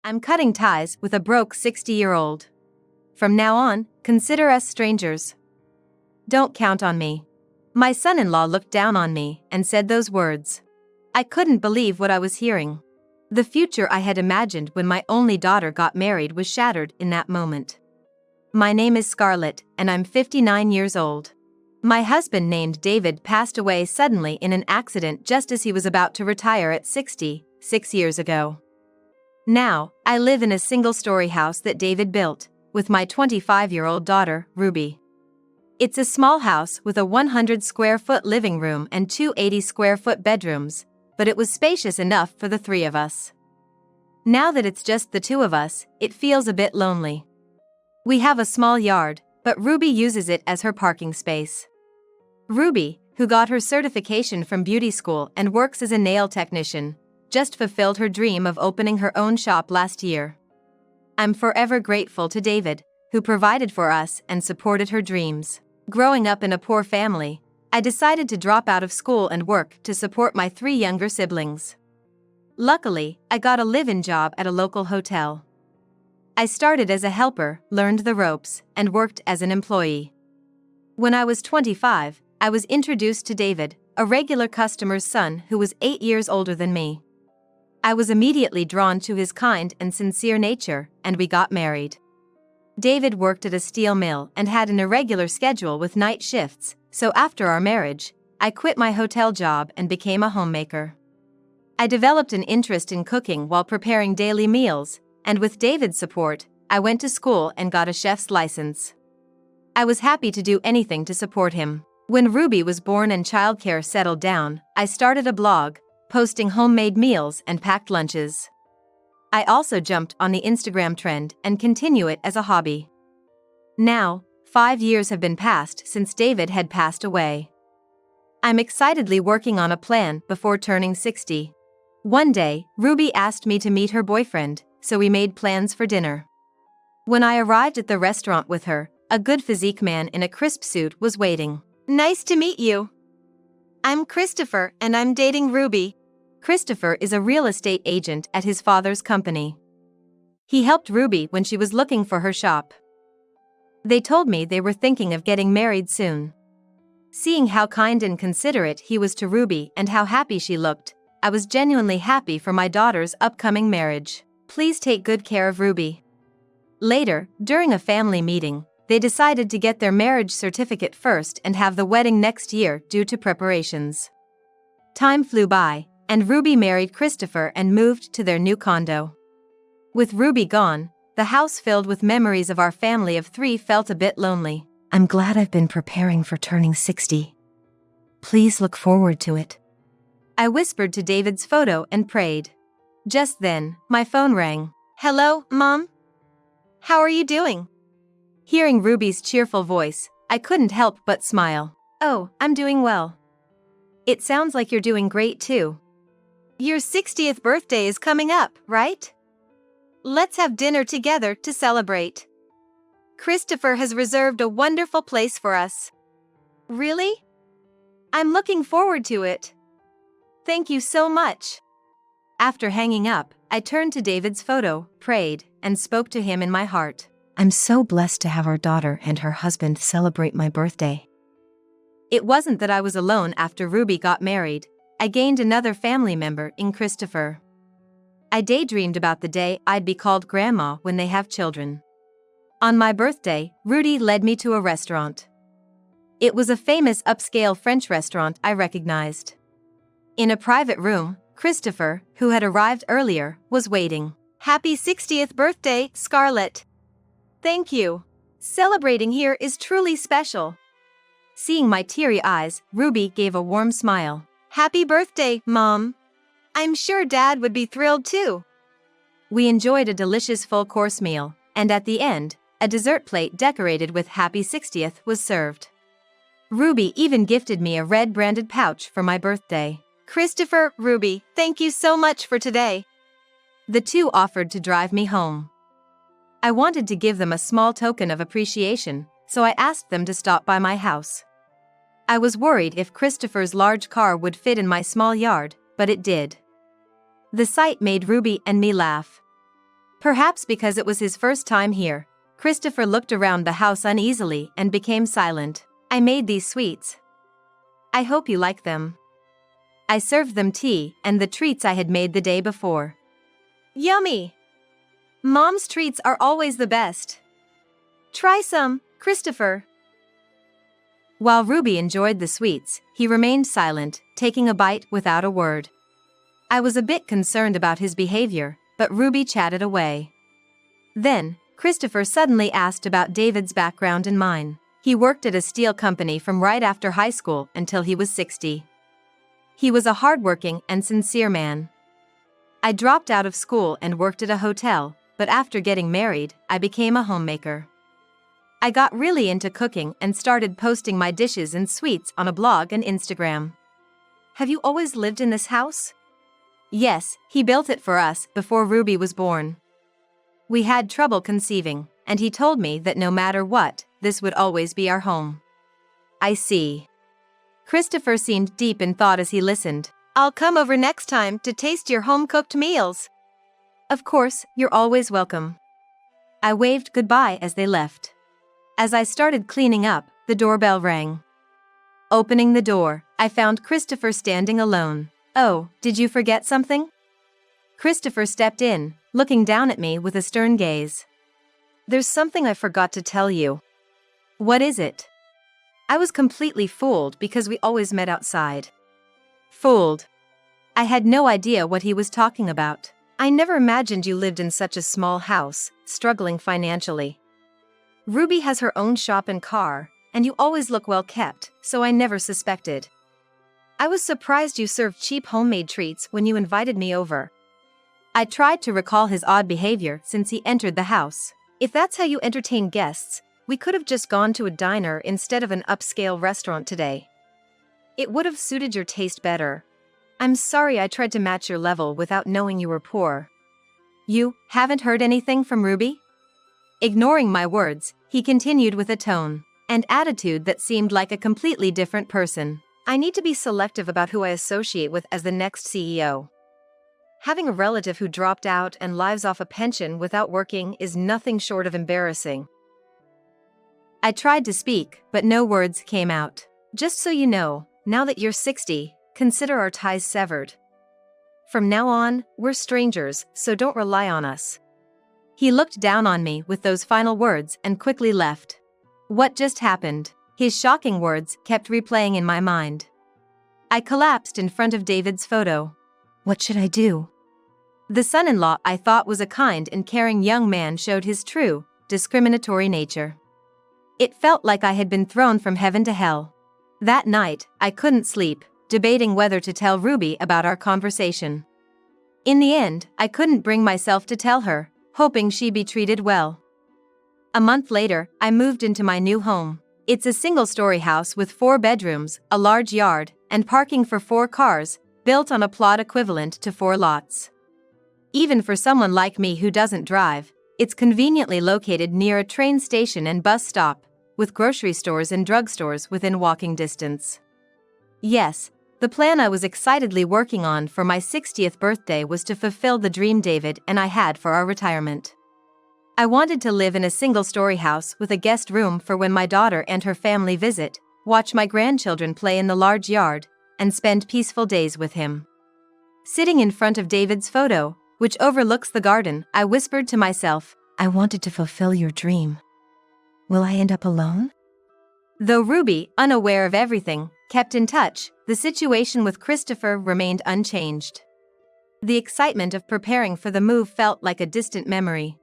I'm cutting ties with a broke 60-year-old. From now on, consider us strangers. Don't count on me. My son-in-law looked down on me and said those words. I couldn't believe what I was hearing. The future I had imagined when my only daughter got married was shattered in that moment. My name is Scarlett, and I'm 59 years old. My husband, named David, passed away suddenly in an accident just as he was about to retire at 60, 6 years ago. Now, I live in a single-story house that David built, with my 25-year-old daughter, Ruby. It's a small house with a 100-square-foot living room and two 80-square-foot bedrooms, but it was spacious enough for the three of us. Now that it's just the two of us, it feels a bit lonely. We have a small yard, but Ruby uses it as her parking space. Ruby, who got her certification from beauty school and works as a nail technician, just fulfilled her dream of opening her own shop last year. I'm forever grateful to David, who provided for us and supported her dreams. Growing up in a poor family, I decided to drop out of school and work to support my three younger siblings. Luckily, I got a live-in job at a local hotel. I started as a helper, learned the ropes, and worked as an employee. When I was 25, I was introduced to David, a regular customer's son who was 8 years older than me. I was immediately drawn to his kind and sincere nature, and we got married. David worked at a steel mill and had an irregular schedule with night shifts, so after our marriage, I quit my hotel job and became a homemaker. I developed an interest in cooking while preparing daily meals, and with David's support, I went to school and got a chef's license. I was happy to do anything to support him. When Ruby was born and childcare settled down, I started a blog, posting homemade meals and packed lunches. I also jumped on the Instagram trend and continue it as a hobby. Now, 5 years have been passed since David had passed away. I'm excitedly working on a plan before turning 60. One day, Ruby asked me to meet her boyfriend, so we made plans for dinner. When I arrived at the restaurant with her, a good physique man in a crisp suit was waiting. Nice to meet you. I'm Christopher and I'm dating Ruby. Christopher is a real estate agent at his father's company. He helped Ruby when she was looking for her shop. They told me they were thinking of getting married soon. Seeing how kind and considerate he was to Ruby and how happy she looked, I was genuinely happy for my daughter's upcoming marriage. Please take good care of Ruby. Later, during a family meeting, they decided to get their marriage certificate first and have the wedding next year due to preparations. Time flew by, and Ruby married Christopher and moved to their new condo. With Ruby gone, the house filled with memories of our family of three felt a bit lonely. I'm glad I've been preparing for turning 60. Please look forward to it. I whispered to David's photo and prayed. Just then, my phone rang. Hello, Mom? How are you doing? Hearing Ruby's cheerful voice, I couldn't help but smile. Oh, I'm doing well. It sounds like you're doing great too. Your 60th birthday is coming up, right? Let's have dinner together to celebrate. Christopher has reserved a wonderful place for us. Really? I'm looking forward to it. Thank you so much. After hanging up, I turned to David's photo, prayed, and spoke to him in my heart. I'm so blessed to have our daughter and her husband celebrate my birthday. It wasn't that I was alone after Ruby got married. I gained another family member in Christopher. I daydreamed about the day I'd be called Grandma when they have children. On my birthday, Rudy led me to a restaurant. It was a famous upscale French restaurant I recognized. In a private room, Christopher, who had arrived earlier, was waiting. Happy 60th birthday, Scarlett. Thank you. Celebrating here is truly special. Seeing my teary eyes, Ruby gave a warm smile. Happy birthday, Mom. I'm sure Dad would be thrilled too. We enjoyed a delicious full-course meal, and at the end, a dessert plate decorated with Happy 60th was served. Ruby even gifted me a red branded pouch for my birthday. Christopher, Ruby, thank you so much for today. The two offered to drive me home. I wanted to give them a small token of appreciation, so I asked them to stop by my house. I was worried if Christopher's large car would fit in my small yard, but it did. The sight made Ruby and me laugh. Perhaps because it was his first time here, Christopher looked around the house uneasily and became silent. I made these sweets. I hope you like them. I served them tea and the treats I had made the day before. Yummy! Mom's treats are always the best. Try some, Christopher. While Ruby enjoyed the sweets, he remained silent, taking a bite without a word. I was a bit concerned about his behavior, but Ruby chatted away. Then, Christopher suddenly asked about David's background and mine. He worked at a steel company from right after high school until he was 60. He was a hardworking and sincere man. I dropped out of school and worked at a hotel, but after getting married, I became a homemaker. I got really into cooking and started posting my dishes and sweets on a blog and Instagram. Have you always lived in this house? Yes, he built it for us before Ruby was born. We had trouble conceiving, and he told me that no matter what, this would always be our home. I see. Christopher seemed deep in thought as he listened. I'll come over next time to taste your home-cooked meals. Of course, you're always welcome. I waved goodbye as they left. As I started cleaning up, the doorbell rang. Opening the door, I found Christopher standing alone. Oh, did you forget something? Christopher stepped in, looking down at me with a stern gaze. There's something I forgot to tell you. What is it? I was completely fooled because we always met outside. Fooled. I had no idea what he was talking about. I never imagined you lived in such a small house, struggling financially. Ruby has her own shop and car, and you always look well kept, so I never suspected. I was surprised you served cheap homemade treats when you invited me over. I tried to recall his odd behavior since he entered the house. If that's how you entertain guests, we could have just gone to a diner instead of an upscale restaurant today. It would have suited your taste better. I'm sorry I tried to match your level without knowing you were poor. You haven't heard anything from Ruby? Ignoring my words, he continued with a tone and attitude that seemed like a completely different person. I need to be selective about who I associate with as the next CEO. Having a relative who dropped out and lives off a pension without working is nothing short of embarrassing. I tried to speak, but no words came out. Just so you know, now that you're 60, consider our ties severed. From now on, we're strangers, so don't rely on us. He looked down on me with those final words and quickly left. What just happened? His shocking words kept replaying in my mind. I collapsed in front of David's photo. What should I do? The son-in-law I thought was a kind and caring young man showed his true, discriminatory nature. It felt like I had been thrown from heaven to hell. That night, I couldn't sleep, debating whether to tell Ruby about our conversation. In the end, I couldn't bring myself to tell her, hoping she'd be treated well. A month later, I moved into my new home. It's a single-story house with 4 bedrooms, a large yard, and parking for 4 cars, built on a plot equivalent to 4 lots. Even for someone like me who doesn't drive, it's conveniently located near a train station and bus stop, with grocery stores and drugstores within walking distance. Yes, the plan I was excitedly working on for my 60th birthday was to fulfill the dream David and I had for our retirement. I wanted to live in a single-story house with a guest room for when my daughter and her family visit, watch my grandchildren play in the large yard, and spend peaceful days with him. Sitting in front of David's photo, which overlooks the garden, I whispered to myself, I wanted to fulfill your dream. Will I end up alone? Though Ruby, unaware of everything, kept in touch, the situation with Christopher remained unchanged. The excitement of preparing for the move felt like a distant memory.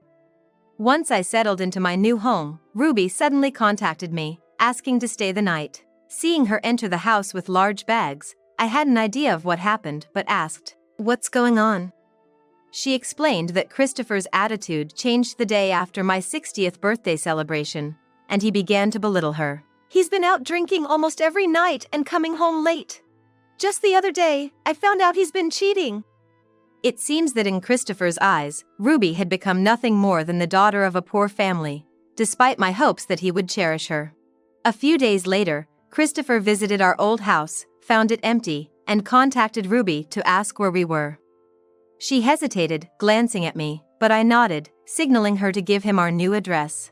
Once I settled into my new home, Ruby suddenly contacted me, asking to stay the night. Seeing her enter the house with large bags, I had an idea of what happened but asked, "What's going on?" She explained that Christopher's attitude changed the day after my 60th birthday celebration, and he began to belittle her. He's been out drinking almost every night and coming home late. Just the other day, I found out he's been cheating. It seems that in Christopher's eyes, Ruby had become nothing more than the daughter of a poor family, despite my hopes that he would cherish her. A few days later, Christopher visited our old house, found it empty, and contacted Ruby to ask where we were. She hesitated, glancing at me, but I nodded, signaling her to give him our new address.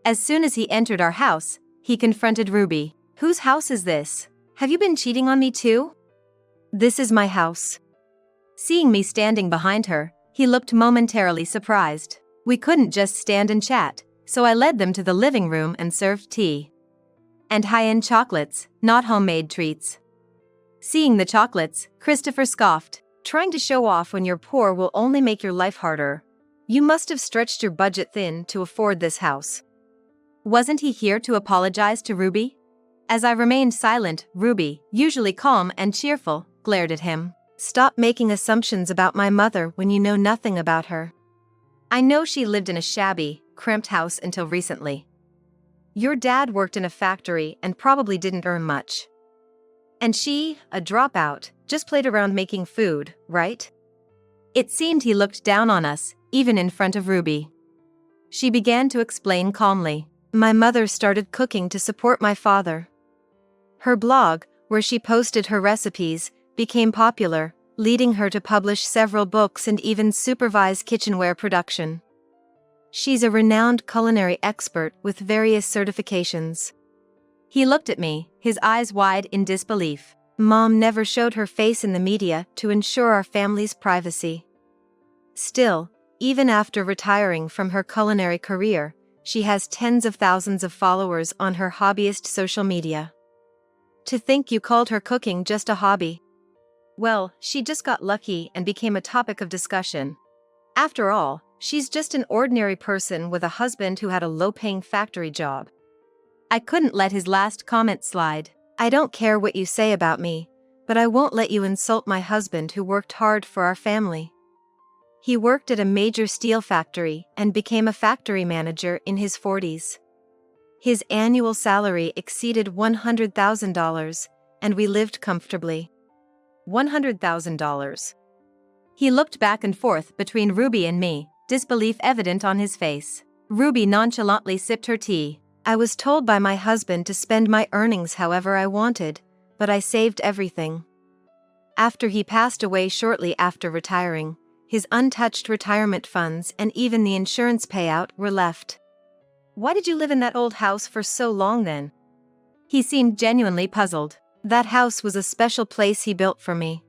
As soon as he entered our house, he confronted Ruby. "Whose house is this? Have you been cheating on me too?" "This is my house." Seeing me standing behind her, he looked momentarily surprised. We couldn't just stand and chat, so I led them to the living room and served tea. And high-end chocolates, not homemade treats. Seeing the chocolates, Christopher scoffed. "Trying to show off when you're poor will only make your life harder. You must have stretched your budget thin to afford this house." Wasn't he here to apologize to Ruby? As I remained silent, Ruby, usually calm and cheerful, glared at him. "Stop making assumptions about my mother when you know nothing about her. I know she lived in a shabby, cramped house until recently. Your dad worked in a factory and probably didn't earn much. And she, a dropout, just played around making food, right?" It seemed he looked down on us, even in front of Ruby. She began to explain calmly. "My mother started cooking to support my father. Her blog, where she posted her recipes, became popular, leading her to publish several books and even supervise kitchenware production. She's a renowned culinary expert with various certifications." He looked at me, his eyes wide in disbelief. "Mom never showed her face in the media to ensure our family's privacy. Still, even after retiring from her culinary career, she has tens of thousands of followers on her hobbyist social media. To think you called her cooking just a hobby. Well, she just got lucky and became a topic of discussion. After all, she's just an ordinary person with a husband who had a low-paying factory job." I couldn't let his last comment slide. "I don't care what you say about me, but I won't let you insult my husband who worked hard for our family. He worked at a major steel factory and became a factory manager in his 40s. His annual salary exceeded $100,000, and we lived comfortably." $100,000. He looked back and forth between Ruby and me, disbelief evident on his face. Ruby nonchalantly sipped her tea. "I was told by my husband to spend my earnings however I wanted, but I saved everything. After he passed away shortly after retiring, his untouched retirement funds and even the insurance payout were left." "Why did you live in that old house for so long then?" He seemed genuinely puzzled. "That house was a special place he built for me.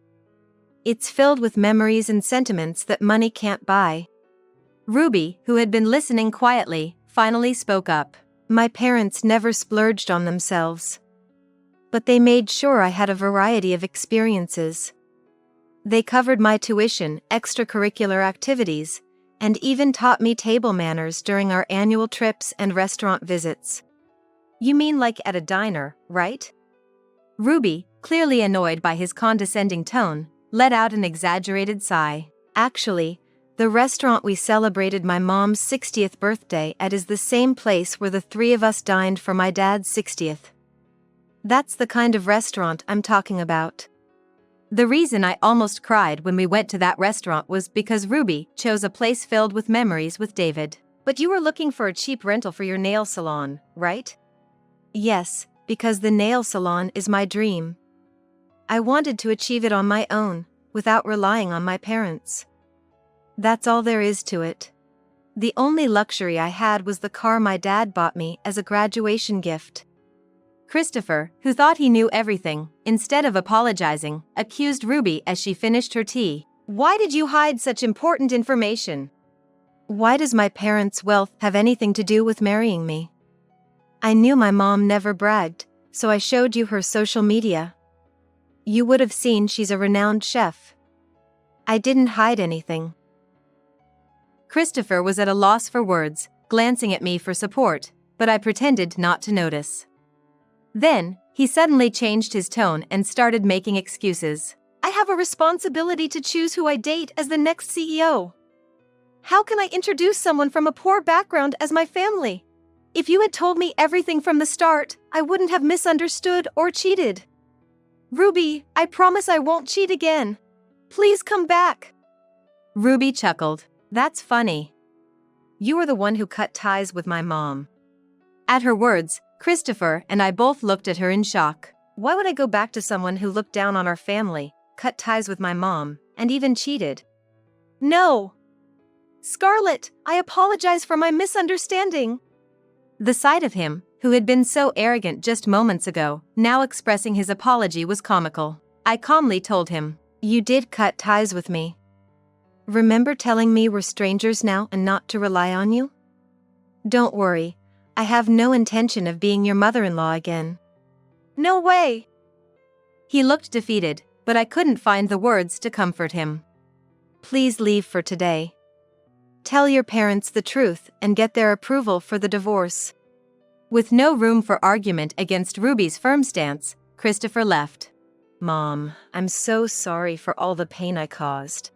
It's filled with memories and sentiments that money can't buy." Ruby, who had been listening quietly, finally spoke up. "My parents never splurged on themselves. But they made sure I had a variety of experiences. They covered my tuition, extracurricular activities, and even taught me table manners during our annual trips and restaurant visits." "You mean like at a diner, right?" Ruby, clearly annoyed by his condescending tone, let out an exaggerated sigh. "Actually, the restaurant we celebrated my mom's 60th birthday at is the same place where the three of us dined for my dad's 60th. That's the kind of restaurant I'm talking about." The reason I almost cried when we went to that restaurant was because Ruby chose a place filled with memories with David. "But you were looking for a cheap rental for your nail salon, right?" "Yes, because the nail salon is my dream. I wanted to achieve it on my own, without relying on my parents. That's all there is to it. The only luxury I had was the car my dad bought me as a graduation gift." Christopher, who thought he knew everything, instead of apologizing, accused Ruby as she finished her tea. "Why did you hide such important information?" "Why does my parents' wealth have anything to do with marrying me? I knew my mom never bragged, so I showed you her social media. You would have seen she's a renowned chef. I didn't hide anything." Christopher was at a loss for words, glancing at me for support, but I pretended not to notice. Then, he suddenly changed his tone and started making excuses. "I have a responsibility to choose who I date as the next CEO. How can I introduce someone from a poor background as my family? If you had told me everything from the start, I wouldn't have misunderstood or cheated. Ruby, I promise I won't cheat again. Please come back." Ruby chuckled. "That's funny. You were the one who cut ties with my mom." At her words, Christopher and I both looked at her in shock. Why would I go back to someone who looked down on our family, cut ties with my mom, and even cheated? "No." "Scarlett, I apologize for my misunderstanding." The sight of him, who had been so arrogant just moments ago, now expressing his apology was comical. I calmly told him, "You did cut ties with me. Remember telling me we're strangers now and not to rely on you? Don't worry, I have no intention of being your mother-in-law again." "No way!" He looked defeated, but I couldn't find the words to comfort him. "Please leave for today. Tell your parents the truth and get their approval for the divorce." With no room for argument against Ruby's firm stance, Christopher left. "Mom, I'm so sorry for all the pain I caused.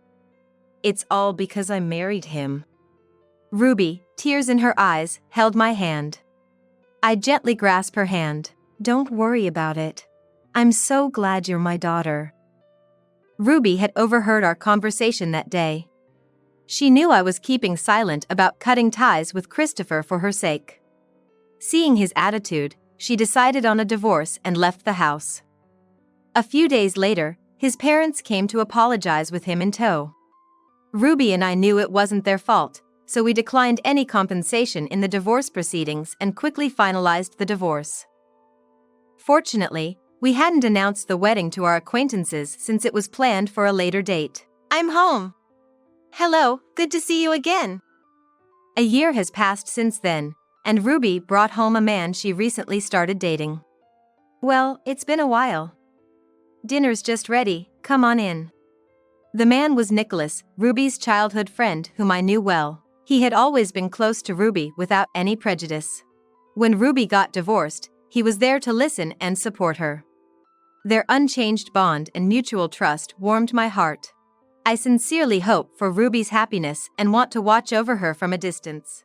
It's all because I married him." Ruby, tears in her eyes, held my hand. I gently grasped her hand. "Don't worry about it. I'm so glad you're my daughter." Ruby had overheard our conversation that day. She knew I was keeping silent about cutting ties with Christopher for her sake. Seeing his attitude, she decided on a divorce and left the house. A few days later, his parents came to apologize with him in tow. Ruby and I knew it wasn't their fault, so we declined any compensation in the divorce proceedings and quickly finalized the divorce. Fortunately, we hadn't announced the wedding to our acquaintances since it was planned for a later date. "I'm home." "Hello, good to see you again." A year has passed since then, and Ruby brought home a man she recently started dating. "Well, it's been a while. Dinner's just ready, come on in." The man was Nicholas, Ruby's childhood friend whom I knew well. He had always been close to Ruby without any prejudice. When Ruby got divorced, he was there to listen and support her. Their unchanged bond and mutual trust warmed my heart. I sincerely hope for Ruby's happiness and want to watch over her from a distance.